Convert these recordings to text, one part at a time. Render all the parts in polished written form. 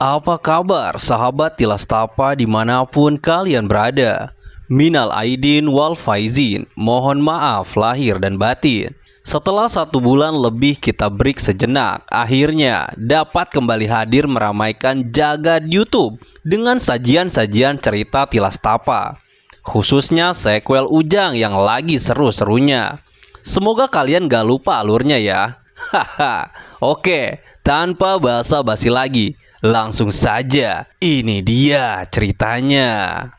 Apa kabar sahabat Tilastapa dimanapun kalian berada? Minal aidin wal faizin, mohon maaf lahir dan batin. Setelah 1 bulan lebih kita break sejenak, akhirnya dapat kembali hadir meramaikan jagat YouTube dengan sajian-sajian cerita Tilastapa. Khususnya sequel Ujang yang lagi seru-serunya. Semoga kalian gak lupa alurnya ya. Haha, oke, tanpa basa-basi lagi, langsung saja, ini dia ceritanya.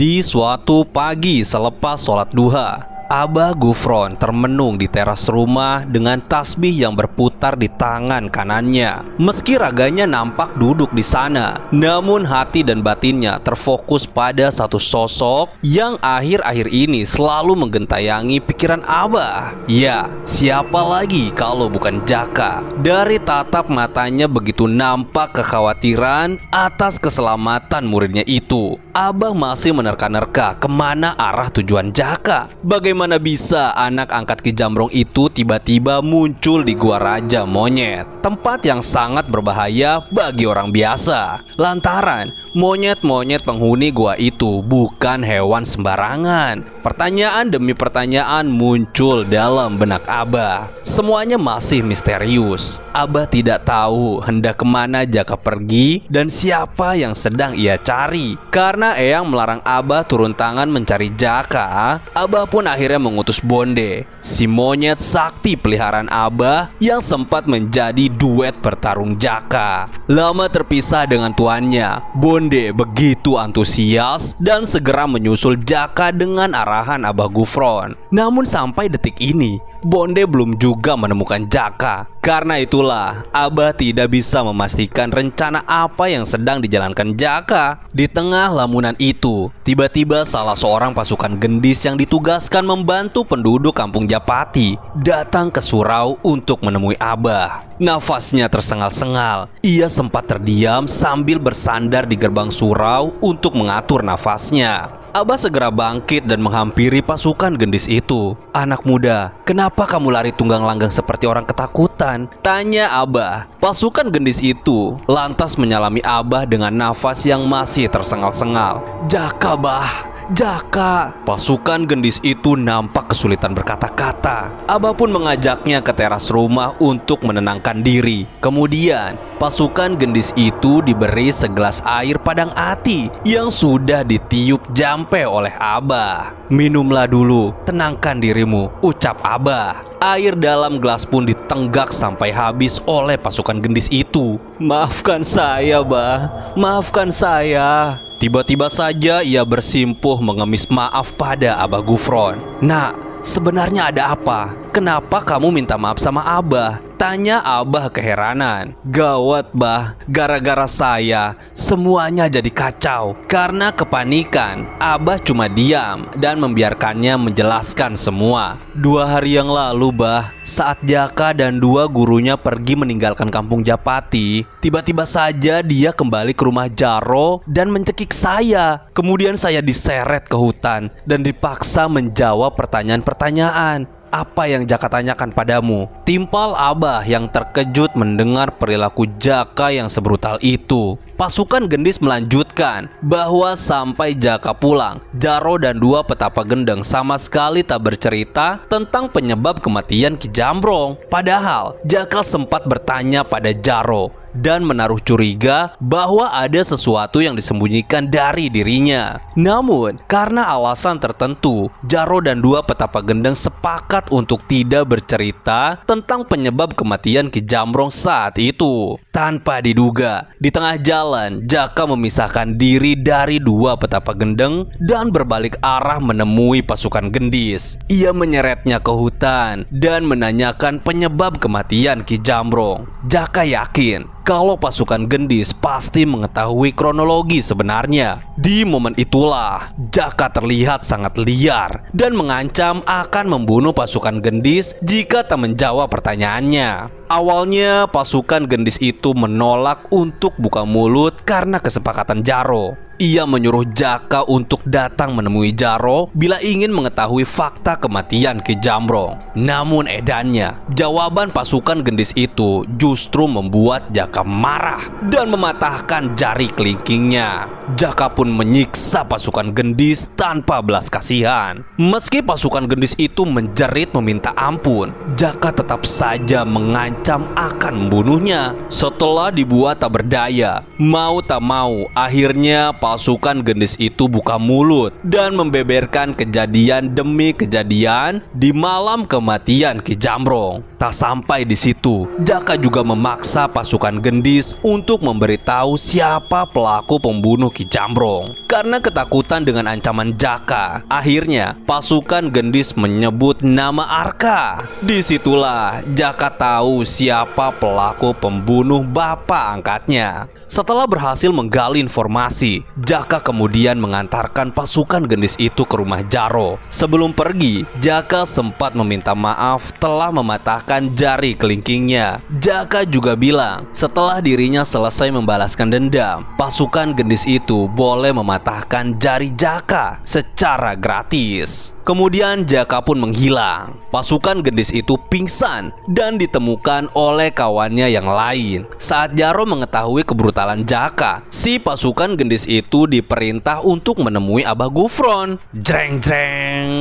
Di suatu pagi selepas sholat duha, Abah Gufron termenung di teras rumah dengan tasbih yang berputar di tangan kanannya. Meski raganya nampak duduk di sana, namun hati dan batinnya terfokus pada satu sosok yang akhir-akhir ini selalu menggentayangi pikiran Abah. Ya, siapa lagi kalau bukan Jaka? Dari tatap matanya begitu nampak kekhawatiran atas keselamatan muridnya itu. Abah masih menerka-nerka kemana arah tujuan Jaka. Bagaimana bisa anak angkat Ki Jambrong itu tiba-tiba muncul di Gua Raja Monyet, tempat yang sangat berbahaya bagi orang biasa. Lantaran monyet-monyet penghuni gua itu bukan hewan sembarangan. Pertanyaan demi pertanyaan muncul dalam benak Abah. Semuanya masih misterius. Abah tidak tahu hendak kemana Jaka pergi dan siapa yang sedang ia cari. Karena Eyang melarang Abah turun tangan mencari Jaka, Abah pun akhirnya mengutus Bonde, si monyet sakti peliharaan Abah yang sempat menjadi duet bertarung Jaka. Lama terpisah dengan tuannya, Bonde begitu antusias dan segera menyusul Jaka dengan arahan Abah Gufron. Namun sampai detik ini, Bonde belum juga menemukan Jaka. Karena itulah, Abah tidak bisa memastikan rencana apa yang sedang dijalankan Jaka. Di tengah lamunan itu, tiba-tiba salah seorang pasukan gendis yang ditugaskan membantu penduduk kampung Japati datang ke surau untuk menemui Abah. Nafasnya tersengal-sengal. Ia sempat terdiam sambil bersandar di gerbang surau untuk mengatur nafasnya. Abah segera bangkit dan menghampiri pasukan gendis itu. "Anak muda, kenapa kamu lari tunggang langgang seperti orang ketakutan?" tanya Abah. Pasukan gendis itu lantas menyalami Abah dengan nafas yang masih tersengal-sengal. "Jaka, Bah, Jaka." Pasukan gendis itu nampak kesulitan berkata-kata. Abah pun mengajaknya ke teras rumah untuk menenangkan diri. Kemudian pasukan gendis itu diberi segelas air padang ati yang sudah ditiup jampe oleh Abah. "Minumlah dulu, tenangkan dirimu," ucap Abah. Air dalam gelas pun ditenggak sampai habis oleh pasukan gendis itu. "Maafkan saya, Bah, maafkan saya." Tiba-tiba saja ia bersimpuh mengemis maaf pada Abah Gufron. "Nak, sebenarnya ada apa? Kenapa kamu minta maaf sama Abah?" tanya Abah keheranan. "Gawat, Bah, gara-gara saya semuanya jadi kacau. Karena kepanikan, Abah cuma diam dan membiarkannya menjelaskan semua. 2 hari yang lalu, Bah, saat Jaka dan 2 gurunya pergi meninggalkan kampung Japati, tiba-tiba saja dia kembali ke rumah Jaro dan mencekik saya. Kemudian saya diseret ke hutan dan dipaksa menjawab pertanyaan-pertanyaan. Apa yang Jaka tanyakan padamu?" timpal Abah yang terkejut mendengar perilaku Jaka yang sebrutal itu. Pasukan gendis melanjutkan bahwa sampai Jaka pulang, Jaro dan 2 petapa gendeng sama sekali tak bercerita tentang penyebab kematian Ki Jambrong. Padahal Jaka sempat bertanya pada Jaro dan menaruh curiga bahwa ada sesuatu yang disembunyikan dari dirinya. Namun karena alasan tertentu, Jaro dan 2 petapa gendeng sepakat untuk tidak bercerita tentang penyebab kematian Ki Jambrong saat itu. Tanpa diduga, di tengah jalan Jaka memisahkan diri dari 2 petapa gendeng dan berbalik arah menemui pasukan gendis. Ia menyeretnya ke hutan dan menanyakan penyebab kematian Ki Jambrong. Jaka yakin kalau pasukan Gendis pasti mengetahui kronologi sebenarnya. Di momen itulah Jaka terlihat sangat liar dan mengancam akan membunuh pasukan Gendis jika tak menjawab pertanyaannya. Awalnya pasukan Gendis itu menolak untuk buka mulut karena kesepakatan Jaro. Ia menyuruh Jaka untuk datang menemui Jaro bila ingin mengetahui fakta kematian Ki Jambrong. Namun edannya, jawaban pasukan Gendis itu justru membuat Jaka marah dan mematahkan jari kelingkingnya. Jaka pun menyiksa pasukan Gendis tanpa belas kasihan. Meski pasukan Gendis itu menjerit meminta ampun, Jaka tetap saja mengancam akan membunuhnya. Setelah dibuat tak berdaya, mau tak mau akhirnya pasukan Gendis itu buka mulut dan membeberkan kejadian demi kejadian di malam kematian Ki Jambrong. Tak sampai di situ, Jaka juga memaksa pasukan Gendis untuk memberitahu siapa pelaku pembunuh Ki Jambrong. Karena ketakutan dengan ancaman Jaka, akhirnya pasukan Gendis menyebut nama Arka. Disitulah Jaka tahu siapa pelaku pembunuh bapak angkatnya. Setelah berhasil menggali informasi, Jaka kemudian mengantarkan pasukan Gendis itu ke rumah Jaro. Sebelum pergi, Jaka sempat meminta maaf telah mematahkan jari kelingkingnya. Jaka juga bilang setelah dirinya selesai membalaskan dendam, pasukan Gendis itu boleh mematahkan jari Jaka secara gratis. Kemudian Jaka pun menghilang. Pasukan Gendis itu pingsan dan ditemukan oleh kawannya yang lain. Saat Jaro mengetahui kebrutalan Jaka, si pasukan Gendis itu diperintah untuk menemui Abah Gufron. Jreng jreng.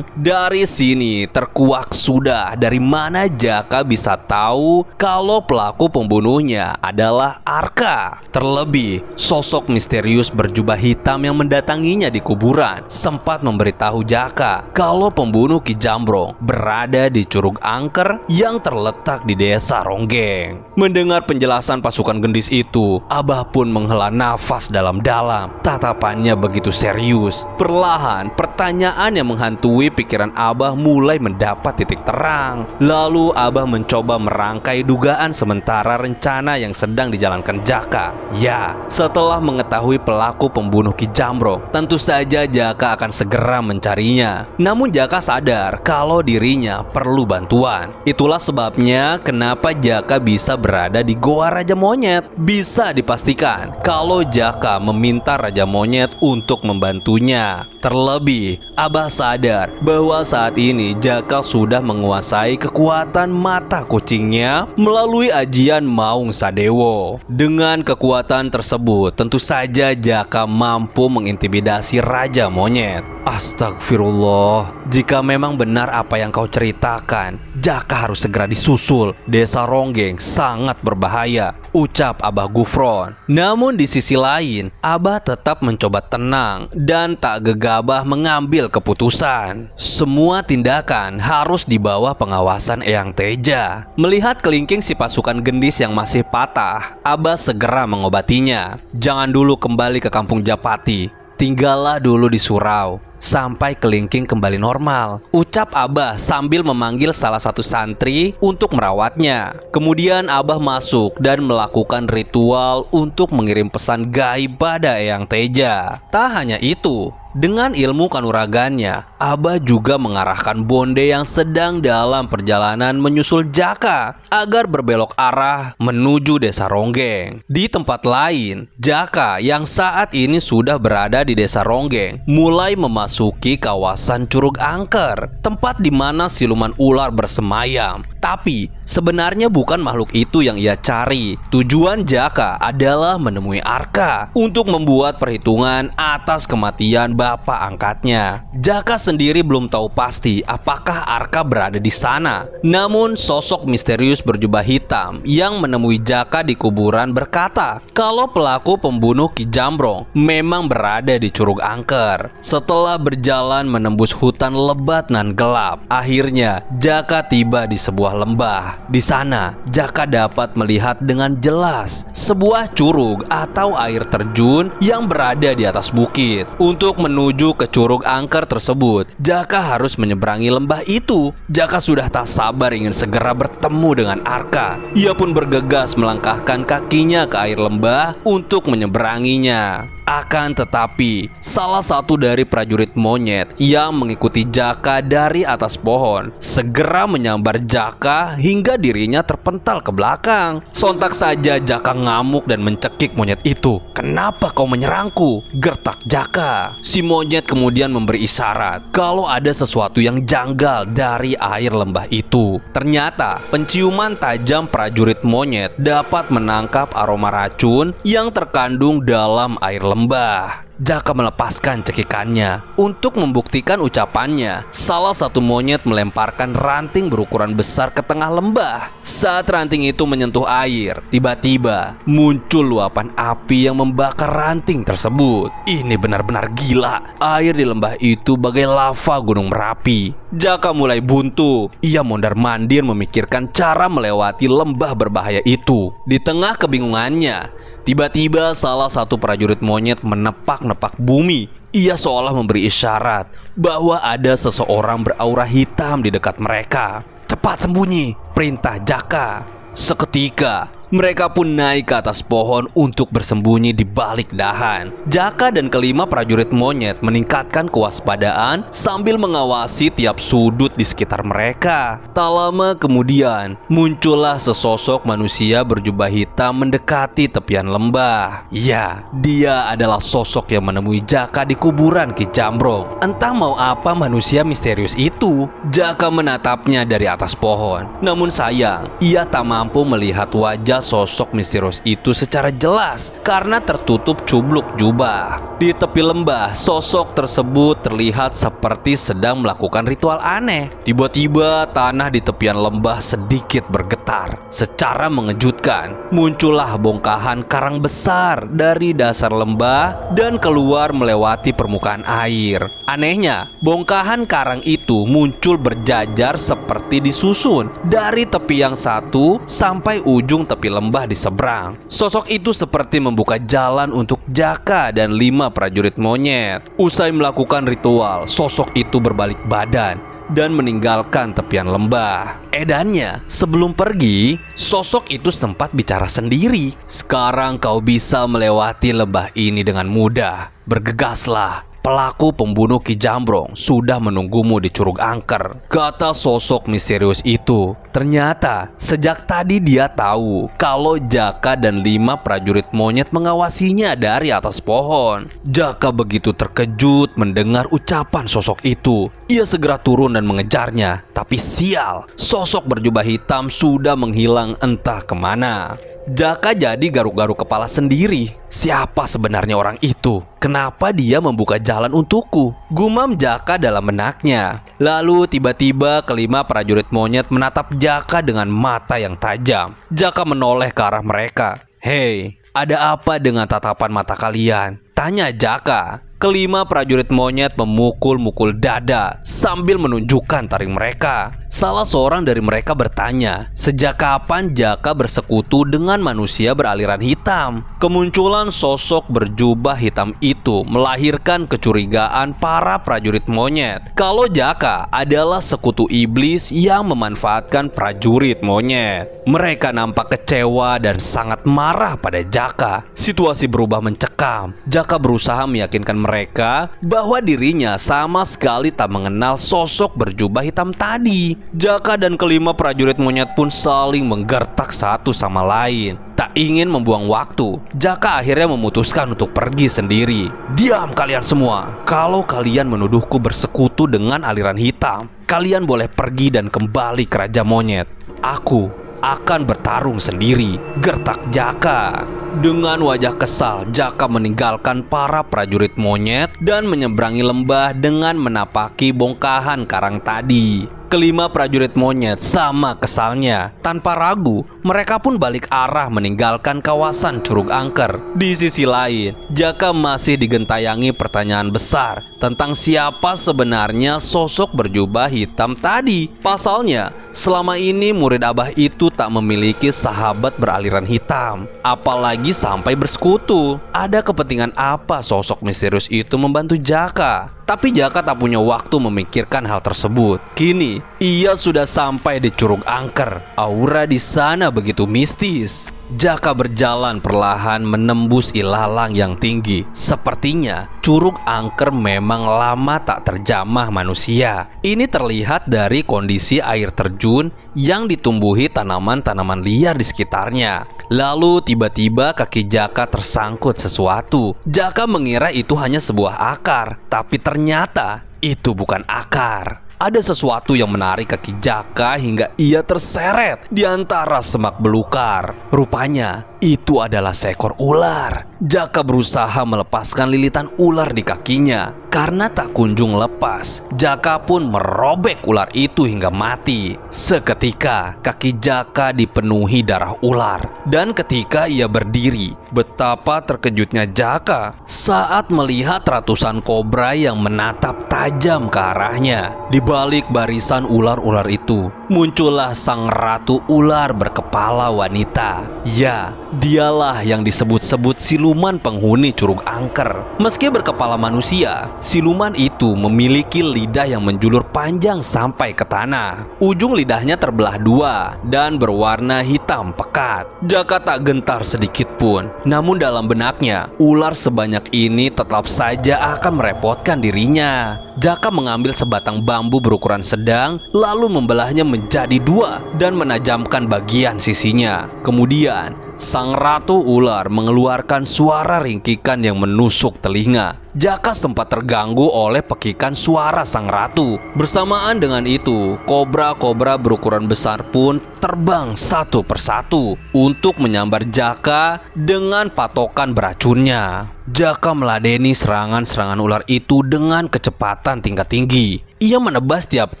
Dari sini terkuak sudah dari mana Jaka bisa tahu kalau pelaku pembunuhnya adalah Arka. Terlebih, sosok misterius berjubah hitam yang mendatanginya di kuburan sempat memberitahu Jaka kalau pembunuh Ki Jambrong berada di Curug Angker yang terletak di desa Ronggeng. Mendengar penjelasan pasukan Gendis itu, Abah pun menghela nafas dalam-dalam. Tatapannya begitu serius. Perlahan, pertanyaan yang menghantui pikiran Abah mulai mendapat titik terang. Lalu Abah mencoba merangkai dugaan sementara rencana yang sedang dijalankan Jaka. Ya, setelah mengetahui pelaku pembunuh Ki Jambrong, tentu saja Jaka akan segera mencarinya. Namun Jaka sadar kalau dirinya perlu bantuan. Itulah sebabnya kenapa Jaka bisa berada di Goa Raja Monyet. Bisa dipastikan kalau Jaka meminta Raja Monyet untuk membantunya. Terlebih, Abah sadar bahwa saat ini Jaka sudah menguasai kekuatan mata kucingnya melalui ajian Maung Sadewo. Dengan kekuatan tersebut, tentu saja Jaka mampu mengintimidasi Raja Monyet. Astagfirullah, jika memang benar apa yang kau ceritakan, Jaka harus segera disusul. Desa Ronggeng sangat berbahaya, ucap Abah Gufron. Namun di sisi lain, Abah tetap mencoba tenang dan tak gegabah mengambil keputusan. Semua tindakan harus di bawah pengawasan Eyang Teja. Melihat kelingking si pasukan Gendis yang masih patah, Abah segera mengobatinya. Jangan dulu kembali ke kampung Japati, tinggallah dulu di surau sampai kelingking kembali normal, ucap Abah sambil memanggil salah satu santri untuk merawatnya. Kemudian Abah masuk dan melakukan ritual untuk mengirim pesan gaib pada Eyang Teja. Tak hanya itu, dengan ilmu kanuragannya, Abah juga mengarahkan Bonde yang sedang dalam perjalanan menyusul Jaka agar berbelok arah menuju desa Ronggeng. Di tempat lain, Jaka yang saat ini sudah berada di desa Ronggeng mulai memasuki kawasan Curug Angker, tempat di mana siluman ular bersemayam. Tapi sebenarnya bukan makhluk itu yang ia cari. Tujuan Jaka adalah menemui Arka untuk membuat perhitungan atas kematian bapak angkatnya. Jaka sendiri belum tahu pasti apakah Arka berada di sana. Namun sosok misterius berjubah hitam yang menemui Jaka di kuburan berkata kalau pelaku pembunuh Ki Jambrong memang berada di Curug Angker. Setelah berjalan menembus hutan lebat nan gelap, akhirnya Jaka tiba di sebuah bawah lembah. Di sana, Jaka dapat melihat dengan jelas sebuah curug atau air terjun yang berada di atas bukit. Untuk menuju ke curug angker tersebut, Jaka harus menyeberangi lembah itu. Jaka sudah tak sabar ingin segera bertemu dengan Arka. Ia pun bergegas melangkahkan kakinya ke air lembah untuk menyeberanginya. Akan tetapi, salah satu dari prajurit monyet yang mengikuti Jaka dari atas pohon segera menyambar Jaka hingga dirinya terpental ke belakang. Sontak saja Jaka ngamuk dan mencekik monyet itu. "Kenapa kau menyerangku?" gertak Jaka. Si monyet kemudian memberi isyarat kalau ada sesuatu yang janggal dari air lembah itu. Ternyata penciuman tajam prajurit monyet dapat menangkap aroma racun yang terkandung dalam air lembah. Jaka melepaskan cekikannya. Untuk membuktikan ucapannya, salah satu monyet melemparkan ranting berukuran besar ke tengah lembah. Saat ranting itu menyentuh air, tiba-tiba muncul luapan api yang membakar ranting tersebut. Ini benar-benar gila. Air di lembah itu bagai lava gunung Merapi. Jaka mulai buntu. Ia mondar-mandir memikirkan cara melewati lembah berbahaya itu. Di tengah kebingungannya, tiba-tiba salah satu prajurit monyet menepak-nepak bumi. Ia seolah memberi isyarat bahwa ada seseorang beraura hitam di dekat mereka. "Cepat sembunyi," perintah Jaka. Seketika, mereka pun naik ke atas pohon untuk bersembunyi di balik dahan. Jaka dan kelima prajurit monyet meningkatkan kewaspadaan sambil mengawasi tiap sudut di sekitar mereka. Tak lama kemudian, muncullah sesosok manusia berjubah hitam mendekati tepian lembah. Ya, dia adalah sosok yang menemui Jaka di kuburan Ki Jambrong. Entah mau apa manusia misterius itu. Jaka menatapnya dari atas pohon. Namun sayang, ia tak mampu melihat wajah sosok misterius itu secara jelas karena tertutup cubluk jubah. Di tepi lembah, sosok tersebut terlihat seperti sedang melakukan ritual aneh. Tiba-tiba tanah di tepian lembah sedikit bergetar. Secara mengejutkan, muncullah bongkahan karang besar dari dasar lembah dan keluar melewati permukaan air. Anehnya, bongkahan karang itu muncul berjajar seperti disusun dari tepi yang satu sampai ujung tepi lembah di seberang. Sosok itu seperti membuka jalan untuk Jaka dan 5 prajurit monyet. Usai melakukan ritual, sosok itu berbalik badan dan meninggalkan tepian lembah. Edannya, sebelum pergi, sosok itu sempat bicara sendiri. "Sekarang kau bisa melewati lembah ini dengan mudah. Bergegaslah. Pelaku pembunuh Ki Jambrong sudah menunggumu di Curug Angker," kata sosok misterius itu. Ternyata sejak tadi dia tahu kalau Jaka dan 5 prajurit monyet mengawasinya dari atas pohon. Jaka begitu terkejut mendengar ucapan sosok itu. Ia segera turun dan mengejarnya. Tapi sial, sosok berjubah hitam sudah menghilang entah kemana. Jaka jadi garuk-garuk kepala sendiri. Siapa sebenarnya orang itu? Kenapa dia membuka jalan untukku? Gumam Jaka dalam benaknya. Lalu tiba-tiba kelima prajurit monyet menatap Jaka dengan mata yang tajam. Jaka menoleh ke arah mereka. "Hei, ada apa dengan tatapan mata kalian?" tanya Jaka. Kelima prajurit monyet memukul-mukul dada sambil menunjukkan taring mereka. Salah seorang dari mereka bertanya, sejak kapan Jaka bersekutu dengan manusia beraliran hitam? Kemunculan sosok berjubah hitam itu melahirkan kecurigaan para prajurit monyet kalau Jaka adalah sekutu iblis yang memanfaatkan prajurit monyet. Mereka nampak kecewa dan sangat marah pada Jaka. Situasi berubah mencekam. Jaka berusaha meyakinkan mereka bahwa dirinya sama sekali tak mengenal sosok berjubah hitam tadi. Jaka dan kelima prajurit monyet pun saling menggertak satu sama lain. Tak ingin membuang waktu, Jaka akhirnya memutuskan untuk pergi sendiri. "Diam kalian semua. Kalau kalian menuduhku bersekutu dengan aliran hitam, kalian boleh pergi dan kembali ke Raja Monyet. Aku akan bertarung sendiri," gertak Jaka. Dengan wajah kesal, Jaka meninggalkan para prajurit monyet dan menyeberangi lembah dengan menapaki bongkahan karang tadi. Kelima prajurit monyet sama kesalnya. Tanpa ragu, mereka pun balik arah meninggalkan kawasan Curug Angker. Di sisi lain, Jaka masih digentayangi pertanyaan besar tentang siapa sebenarnya sosok berjubah hitam tadi. Pasalnya, selama ini murid Abah itu tak memiliki sahabat beraliran hitam, apalagi sampai bersekutu. Ada kepentingan apa sosok misterius itu membantu Jaka? Tapi Jaka tak punya waktu memikirkan hal tersebut. Kini, ia sudah sampai di Curug Angker. Aura di sana begitu mistis. Jaka berjalan perlahan menembus ilalang yang tinggi. Sepertinya Curug Angker memang lama tak terjamah manusia. Ini terlihat dari kondisi air terjun yang ditumbuhi tanaman-tanaman liar di sekitarnya. Lalu tiba-tiba kaki Jaka tersangkut sesuatu. Jaka mengira itu hanya sebuah akar, tapi ternyata itu bukan akar. Ada sesuatu yang menarik kaki Jaka hingga ia terseret di antara semak belukar. Rupanya itu adalah seekor ular. Jaka berusaha melepaskan lilitan ular di kakinya. Karena tak kunjung lepas, Jaka pun merobek ular itu hingga mati. Seketika kaki Jaka dipenuhi darah ular. Dan ketika ia berdiri, betapa terkejutnya Jaka saat melihat ratusan kobra yang menatap tajam ke arahnya. Di balik barisan ular-ular itu, muncullah sang ratu ular berkepala wanita. Ya, dialah yang disebut-sebut siluman penghuni Curug Angker. Meski berkepala manusia, siluman itu memiliki lidah yang menjulur panjang sampai ke tanah. Ujung lidahnya terbelah dua dan berwarna hitam pekat. Jaka tak gentar sedikit pun. Namun dalam benaknya, ular sebanyak ini tetap saja akan merepotkan dirinya. Jaka mengambil sebatang bambu berukuran sedang, lalu membelahnya menjadi dua dan menajamkan bagian sisinya. Kemudian, sang ratu ular mengeluarkan suara ringkikan yang menusuk telinga. Jaka sempat terganggu oleh pekikan suara sang ratu. Bersamaan dengan itu, kobra-kobra berukuran besar pun terbang satu persatu untuk menyambar Jaka dengan patokan beracunnya. Jaka meladeni serangan-serangan ular itu dengan kecepatan tingkat tinggi. Ia menebas tiap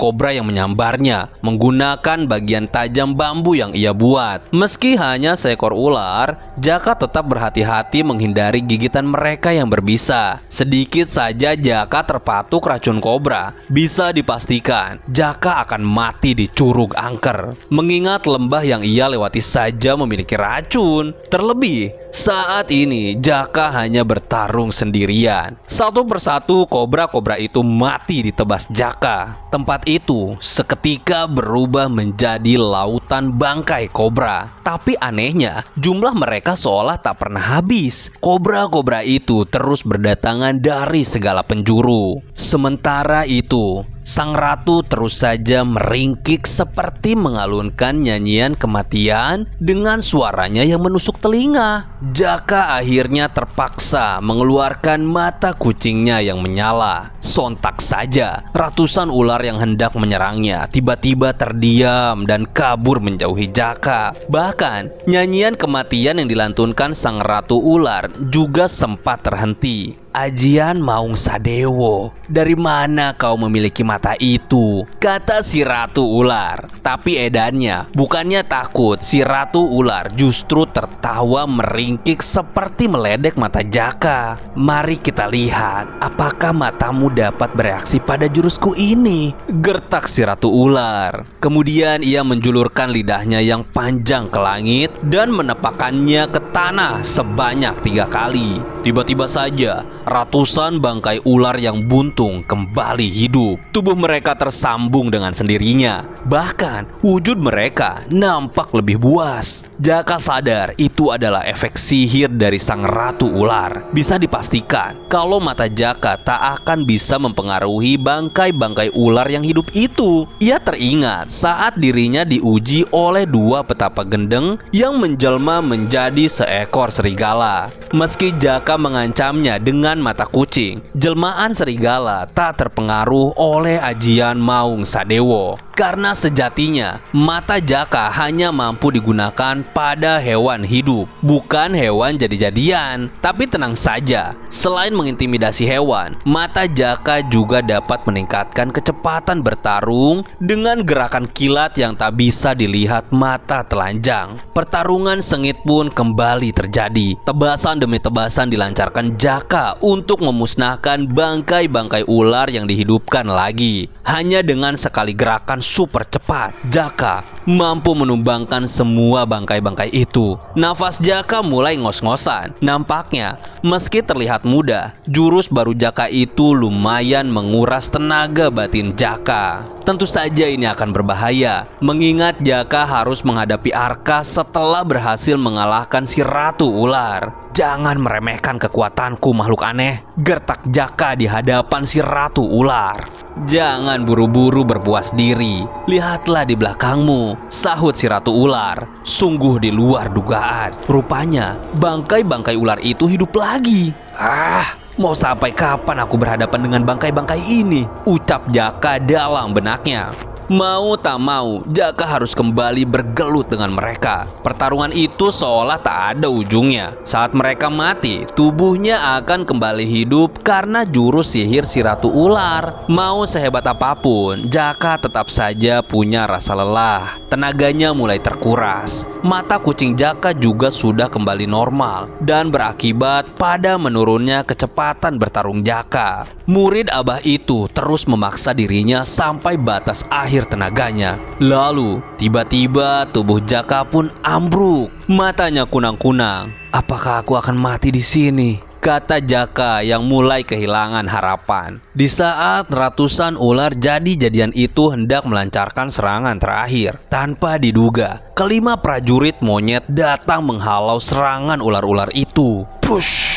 kobra yang menyambarnya menggunakan bagian tajam bambu yang ia buat. Meski hanya seekor ular, Jaka tetap berhati-hati menghindari gigitan mereka yang berbisa. Sedikit saja Jaka terpatuk racun kobra, bisa dipastikan Jaka akan mati di Curug Angker. Mengingat lembah yang ia lewati saja memiliki racun. Terlebih, saat ini Jaka hanya bertarung sendirian. Satu persatu kobra-kobra itu mati ditebas Jaka. Tempat itu seketika berubah menjadi lautan bangkai kobra. Tapi anehnya, jumlah mereka seolah tak pernah habis. Kobra-kobra itu terus berdatangan dari segala penjuru. Sementara itu, sang ratu terus saja meringkik seperti mengalunkan nyanyian kematian dengan suaranya yang menusuk telinga. Jaka akhirnya terpaksa mengeluarkan mata kucingnya yang menyala. Sontak saja, ratusan ular yang hendak menyerangnya tiba-tiba terdiam dan kabur menjauhi Jaka. Bahkan, nyanyian kematian yang dilantunkan sang ratu ular juga sempat terhenti. Ajian Maung Sadewo, dari mana kau memiliki mata itu? Kata si ratu ular. Tapi edannya, bukannya takut, si ratu ular justru tertawa meringkik seperti meledek mata Jaka. Mari kita lihat, apakah matamu dapat bereaksi pada jurusku ini? Gertak si ratu ular. Kemudian ia menjulurkan lidahnya yang panjang ke langit dan menepakkannya ke tanah sebanyak 3 kali. Tiba-tiba saja, ratusan bangkai ular yang buntung kembali hidup. Tubuh mereka tersambung dengan sendirinya. Bahkan wujud mereka nampak lebih buas. Jaka sadar itu adalah efek sihir dari sang ratu ular. Bisa dipastikan kalau mata Jaka tak akan bisa mempengaruhi bangkai-bangkai ular yang hidup itu. Ia teringat saat dirinya diuji oleh 2 petapa gendeng yang menjelma menjadi seekor serigala. Meski Jaka mengancamnya dengan mata kucing, jelmaan serigala tak terpengaruh oleh pakai ajian Maung Sadewo. Karena sejatinya mata Jaka hanya mampu digunakan pada hewan hidup, bukan hewan jadi-jadian. Tapi tenang saja, selain mengintimidasi hewan, mata Jaka juga dapat meningkatkan kecepatan bertarung dengan gerakan kilat yang tak bisa dilihat mata telanjang. Pertarungan sengit pun kembali terjadi. Tebasan demi tebasan dilancarkan Jaka untuk memusnahkan bangkai-bangkai ular yang dihidupkan lagi. Hanya dengan sekali gerakan super cepat, Jaka mampu menumbangkan semua bangkai-bangkai itu. Nafas Jaka mulai ngos-ngosan. Nampaknya, meski terlihat mudah, jurus baru Jaka itu lumayan menguras tenaga batin Jaka. Tentu saja ini akan berbahaya, mengingat Jaka harus menghadapi Arka setelah berhasil mengalahkan si Ratu Ular. Jangan meremehkan kekuatanku, makhluk aneh, gertak Jaka di hadapan si Ratu Ular. Jangan buru-buru berpuas diri. Lihatlah di belakangmu, sahut si Ratu Ular. Sungguh di luar dugaan. Rupanya bangkai-bangkai ular itu hidup lagi. Mau sampai kapan aku berhadapan dengan bangkai-bangkai ini? Ucap Jaka dalam benaknya. Mau tak mau, Jaka harus kembali bergelut dengan mereka. Pertarungan itu seolah tak ada ujungnya. Saat mereka mati, tubuhnya akan kembali hidup karena jurus sihir si Ratu Ular. Mau sehebat apapun, Jaka tetap saja punya rasa lelah. Tenaganya mulai terkuras. Mata kucing Jaka juga sudah kembali normal dan berakibat pada menurunnya kecepatan bertarung Jaka. Murid Abah itu terus memaksa dirinya sampai batas akhir tenaganya. Lalu tiba-tiba tubuh Jaka pun ambruk. Matanya kunang-kunang. Apakah aku akan mati di sini? Kata Jaka yang mulai kehilangan harapan. Di saat ratusan ular jadi-jadian itu hendak melancarkan serangan terakhir, tanpa diduga, kelima prajurit monyet datang menghalau serangan ular-ular itu. Push!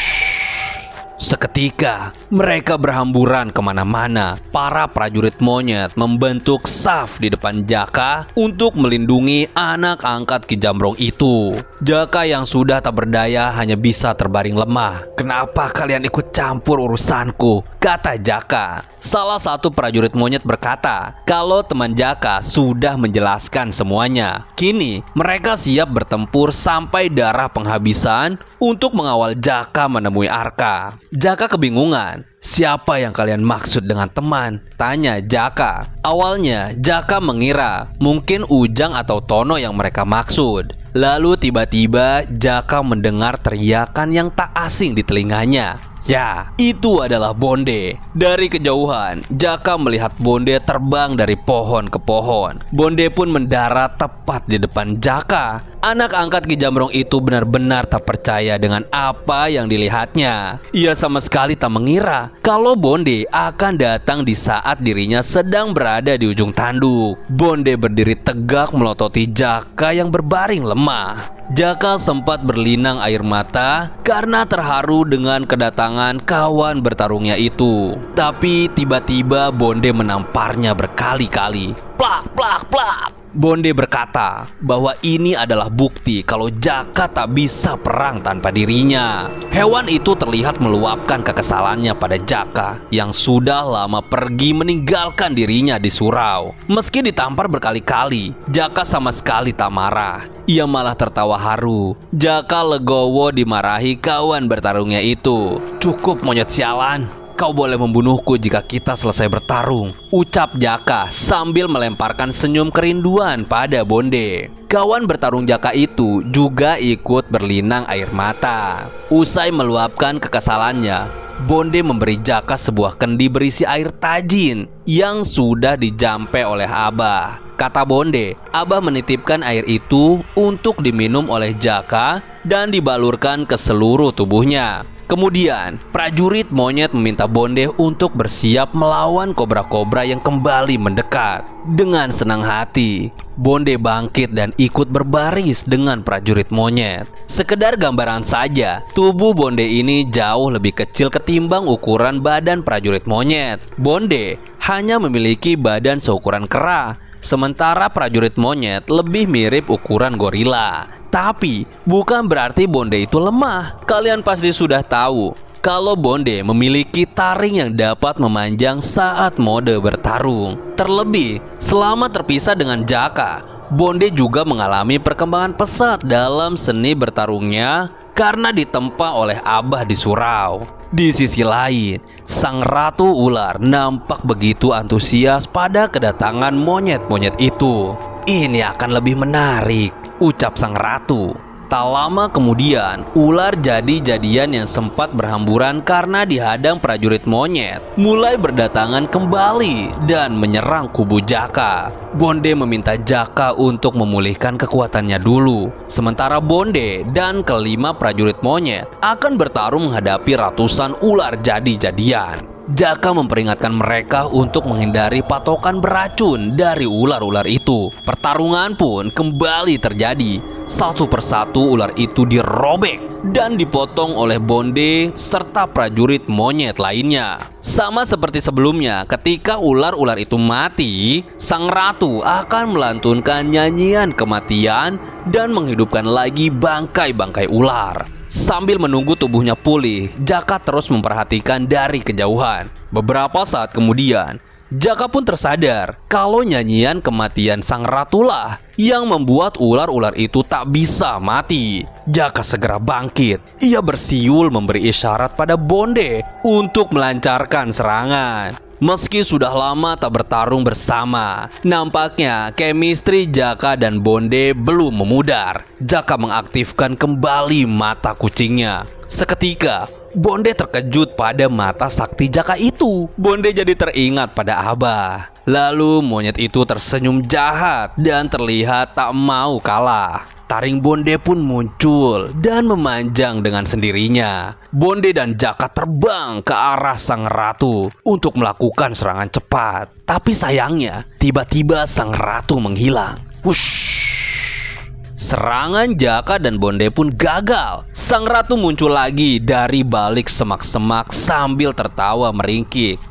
Seketika, mereka berhamburan kemana-mana. Para prajurit monyet membentuk saf di depan Jaka untuk melindungi anak angkat Ki Jamrong itu. Jaka yang sudah tak berdaya hanya bisa terbaring lemah. Kenapa kalian ikut campur urusanku? Kata Jaka. Salah satu prajurit monyet berkata kalau teman Jaka sudah menjelaskan semuanya. Kini mereka siap bertempur sampai darah penghabisan untuk mengawal Jaka menemui Arka. Jaka kebingungan. Siapa yang kalian maksud dengan teman? Tanya Jaka. Awalnya Jaka mengira mungkin Ujang atau Tono yang mereka maksud. Lalu tiba-tiba Jaka mendengar teriakan yang tak asing di telinganya. Ya, itu adalah Bonde. Dari kejauhan, Jaka melihat Bonde terbang dari pohon ke pohon. Bonde pun mendarat tepat di depan Jaka. Anak angkat Ki Jamrong itu benar-benar tak percaya dengan apa yang dilihatnya. Ia sama sekali tak mengira kalau Bonde akan datang di saat dirinya sedang berada di ujung tanduk. Bonde berdiri tegak melototi Jaka yang berbaring lemah. Jaka sempat berlinang air mata karena terharu dengan kedatangan kawan bertarungnya itu. Tapi tiba-tiba Bonde menamparnya berkali-kali. Plak, plak, plak. Bonde berkata bahwa ini adalah bukti kalau Jaka tak bisa perang tanpa dirinya. Hewan itu terlihat meluapkan kekesalannya pada Jaka yang sudah lama pergi meninggalkan dirinya di surau. Meski ditampar berkali-kali, Jaka sama sekali tak marah. Ia malah tertawa haru. Jaka legowo dimarahi kawan bertarungnya itu. Cukup monyet sialan. Kau boleh membunuhku jika kita selesai bertarung, ucap Jaka sambil melemparkan senyum kerinduan pada Bonde. Kawan bertarung Jaka itu juga ikut berlinang air mata. Usai meluapkan kekesalannya, Bonde memberi Jaka sebuah kendi berisi air tajin yang sudah dijampe oleh Abah. Kata Bonde, Abah menitipkan air itu untuk diminum oleh Jaka dan dibalurkan ke seluruh tubuhnya. Kemudian, prajurit monyet meminta Bonde untuk bersiap melawan kobra-kobra yang kembali mendekat. Dengan senang hati, Bonde bangkit dan ikut berbaris dengan prajurit monyet. Sekedar gambaran saja, tubuh Bonde ini jauh lebih kecil ketimbang ukuran badan prajurit monyet. Bonde hanya memiliki badan seukuran kera, sementara prajurit monyet lebih mirip ukuran gorila. Tapi bukan berarti Bonde itu lemah. Kalian pasti sudah tahu kalau Bonde memiliki taring yang dapat memanjang saat mode bertarung. Terlebih, selama terpisah dengan Jaka, Bonde juga mengalami perkembangan pesat dalam seni bertarungnya karena ditempa oleh Abah di surau. Di sisi lain, sang ratu ular nampak begitu antusias pada kedatangan monyet-monyet itu. "Ini akan lebih menarik," ucap sang ratu. Tak lama kemudian, ular jadi-jadian yang sempat berhamburan karena dihadang prajurit monyet mulai berdatangan kembali dan menyerang kubu Jaka. Bonde meminta Jaka untuk memulihkan kekuatannya dulu. Sementara Bonde dan kelima prajurit monyet akan bertarung menghadapi ratusan ular jadi-jadian. Jaka memperingatkan mereka untuk menghindari patokan beracun dari ular-ular itu. Pertarungan pun kembali terjadi. Satu persatu ular itu dirobek dan dipotong oleh Bonde serta prajurit monyet lainnya. Sama seperti sebelumnya, ketika ular-ular itu mati, sang ratu akan melantunkan nyanyian kematian dan menghidupkan lagi bangkai-bangkai ular. Sambil menunggu tubuhnya pulih, Jaka terus memperhatikan dari kejauhan. Beberapa saat kemudian, Jaka pun tersadar kalau nyanyian kematian sang ratulah yang membuat ular-ular itu tak bisa mati. Jaka segera bangkit. Ia bersiul memberi isyarat pada Bonde untuk melancarkan serangan. Meski sudah lama tak bertarung bersama, nampaknya chemistry Jaka dan Bonde belum memudar. Jaka mengaktifkan kembali mata kucingnya. Seketika, Bonde terkejut pada mata sakti Jaka itu. Bonde jadi teringat pada Abah. Lalu monyet itu tersenyum jahat dan terlihat tak mau kalah. Taring Bonde pun muncul dan memanjang dengan sendirinya. Bonde dan Jaka terbang ke arah sang ratu untuk melakukan serangan cepat. Tapi sayangnya, tiba-tiba sang ratu menghilang. Wush! Serangan Jaka dan Bonde pun gagal. Sang ratu muncul lagi dari balik semak-semak sambil tertawa meringkik.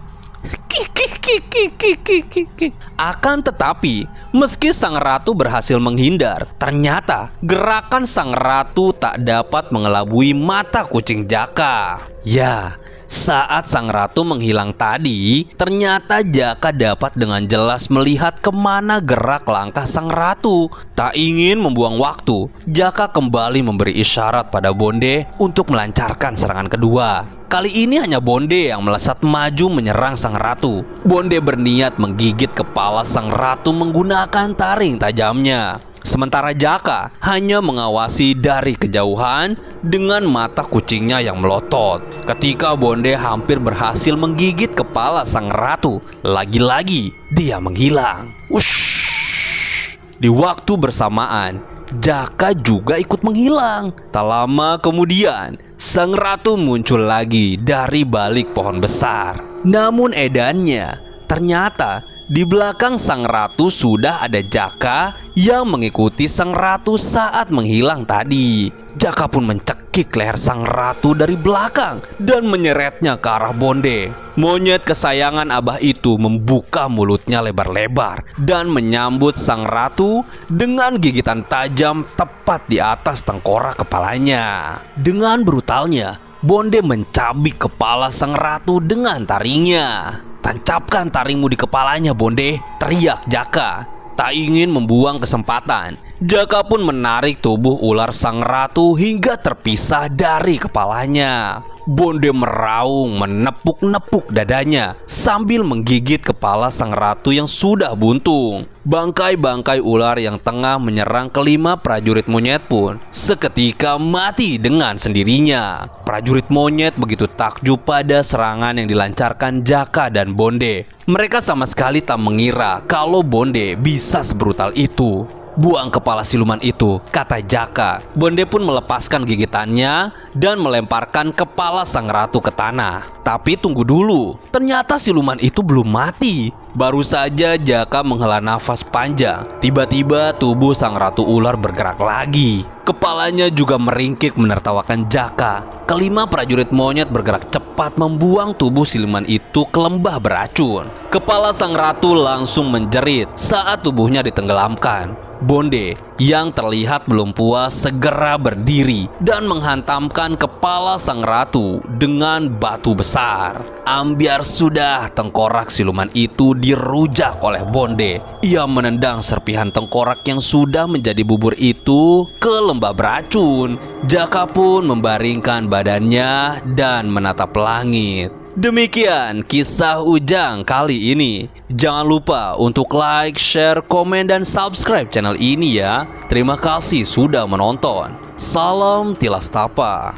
Akan tetapi, meski sang ratu berhasil menghindar, ternyata gerakan sang ratu tak dapat mengelabui mata kucing Jaka. Ya, saat sang ratu menghilang tadi, ternyata Jaka dapat dengan jelas melihat kemana gerak langkah sang ratu. Tak ingin membuang waktu, Jaka kembali memberi isyarat pada Bonde untuk melancarkan serangan kedua. Kali ini hanya Bonde yang melesat maju menyerang sang ratu. Bonde berniat menggigit kepala sang ratu menggunakan taring tajamnya. Sementara Jaka hanya mengawasi dari kejauhan dengan mata kucingnya yang melotot. Ketika Bonde hampir berhasil menggigit kepala sang ratu, lagi-lagi dia menghilang. Wush! Di waktu bersamaan, Jaka juga ikut menghilang. Tak lama kemudian, sang ratu muncul lagi dari balik pohon besar. Namun edannya, ternyata di belakang sang ratu sudah ada Jaka yang mengikuti sang ratu saat menghilang tadi. Jaka pun mencekik leher sang ratu dari belakang dan menyeretnya ke arah Bonde. Monyet kesayangan Abah itu membuka mulutnya lebar-lebar dan menyambut sang ratu dengan gigitan tajam tepat di atas tengkorak kepalanya. Dengan brutalnya, Bonde mencabik kepala sang ratu dengan taringnya. "Tancapkan taringmu di kepalanya, Bonde," teriak Jaka. Tak ingin membuang kesempatan, Jaka pun menarik tubuh ular sang ratu hingga terpisah dari kepalanya. Bonde meraung menepuk-nepuk dadanya sambil menggigit kepala sang ratu yang sudah buntung. Bangkai-bangkai ular yang tengah menyerang kelima prajurit monyet pun seketika mati dengan sendirinya. Prajurit monyet begitu takjub pada serangan yang dilancarkan Jaka dan Bonde. Mereka sama sekali tak mengira kalau Bonde bisa sebrutal itu. "Buang kepala siluman itu," kata Jaka. Bonde pun melepaskan gigitannya dan melemparkan kepala sang ratu ke tanah. Tapi tunggu dulu, ternyata siluman itu belum mati. Baru saja Jaka menghela nafas panjang, tiba-tiba tubuh sang ratu ular bergerak lagi. Kepalanya juga meringkik menertawakan Jaka. Kelima prajurit monyet bergerak cepat membuang tubuh siluman itu ke lembah beracun. Kepala sang ratu langsung menjerit saat tubuhnya ditenggelamkan. Bonde yang terlihat belum puas segera berdiri dan menghantamkan kepala sang ratu dengan batu besar. Ambiar sudah tengkorak siluman itu dirujak oleh Bonde. Ia menendang serpihan tengkorak yang sudah menjadi bubur itu ke lembah beracun. Jaka pun membaringkan badannya dan menatap langit. Demikian kisah Ujang kali ini. Jangan lupa untuk like, share, komen, dan subscribe channel ini ya. Terima kasih sudah menonton. Salam Tilas Tapa.